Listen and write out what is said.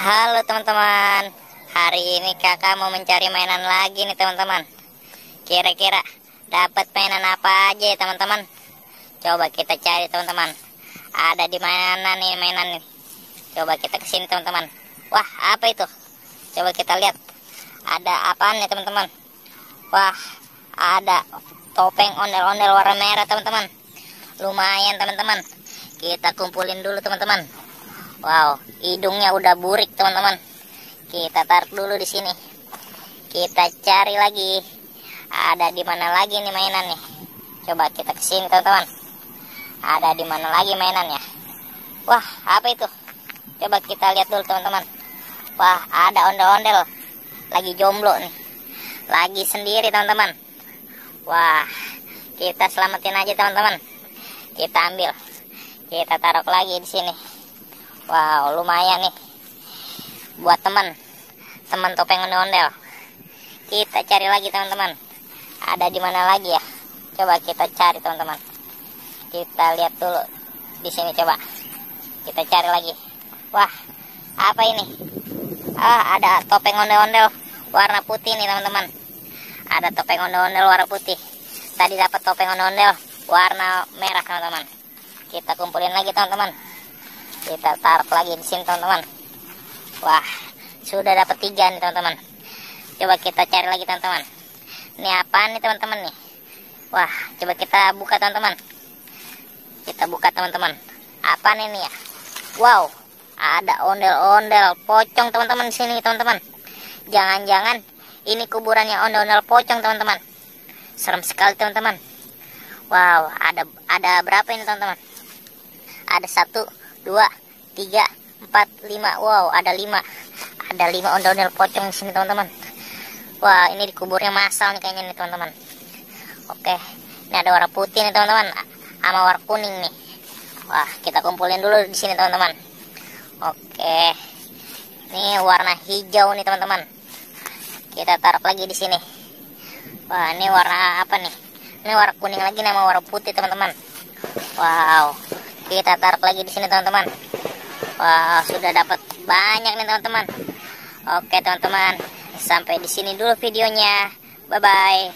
Halo teman-teman, hari ini kakak mau mencari mainan lagi nih teman-teman. Kira-kira dapat mainan apa aja ya teman-teman? Coba kita cari teman-teman. Ada di mana nih mainan nih? Coba kita kesini teman-teman. Wah, apa itu? Coba kita lihat. Ada apaan nih teman-teman? Wah, ada topeng ondel-ondel warna merah teman-teman. Lumayan teman-teman. Kita kumpulin dulu teman-teman. Wow, hidungnya udah burik teman-teman. Kita taruh dulu di sini. Kita cari lagi. Ada di mana lagi nih mainan nih? Coba kita kesini teman-teman. Ada di mana lagi mainannya? Wah, apa itu? Coba kita lihat dulu teman-teman. Wah, ada ondel-ondel. Lagi jomblo nih. Lagi sendiri teman-teman. Wah, kita selamatin aja teman-teman. Kita ambil. Kita taruh lagi di sini. Wow, lumayan nih buat teman topeng ondel-ondel. Kita cari lagi teman-teman. Ada di mana lagi ya? Coba kita cari teman-teman. Kita lihat dulu di sini coba. Kita cari lagi. Wah, apa ini? Ada topeng ondel-ondel warna putih nih teman-teman. Ada topeng ondel-ondel warna putih. Tadi dapat topeng ondel-ondel warna merah teman-teman. Kita kumpulin lagi teman-teman. Kita taruh lagi di sini teman-teman. Wah, sudah dapat 3 nih teman-teman. Coba kita cari lagi teman-teman. Ini apaan nih teman-teman nih? Wah, coba kita buka teman-teman. Kita buka teman-teman. Apaan ini ya? Wow, ada ondel-ondel pocong teman-teman di sini teman-teman. Jangan-jangan ini kuburannya ondel-ondel pocong teman-teman. Serem sekali teman-teman. Wow, ada berapa ini teman-teman? Ada 1, 2, 3, 4, 5. Wow, ada 5. Ada 5 ondel-ondel pocong di sini teman-teman. Wah, ini dikuburnya massal nih kayaknya nih teman-teman. Oke, ini ada warna putih nih teman-teman, sama warna kuning nih. Wah, kita kumpulin dulu di sini teman-teman. Oke, ini warna hijau nih teman-teman. Kita taruh lagi di sini. Wah, ini warna apa nih? Ini warna kuning lagi sama warna putih teman-teman. Wow. Kita taruh lagi di sini teman-teman. Wah, sudah dapat banyak nih teman-teman. Oke teman-teman, sampai di sini dulu videonya. Bye bye.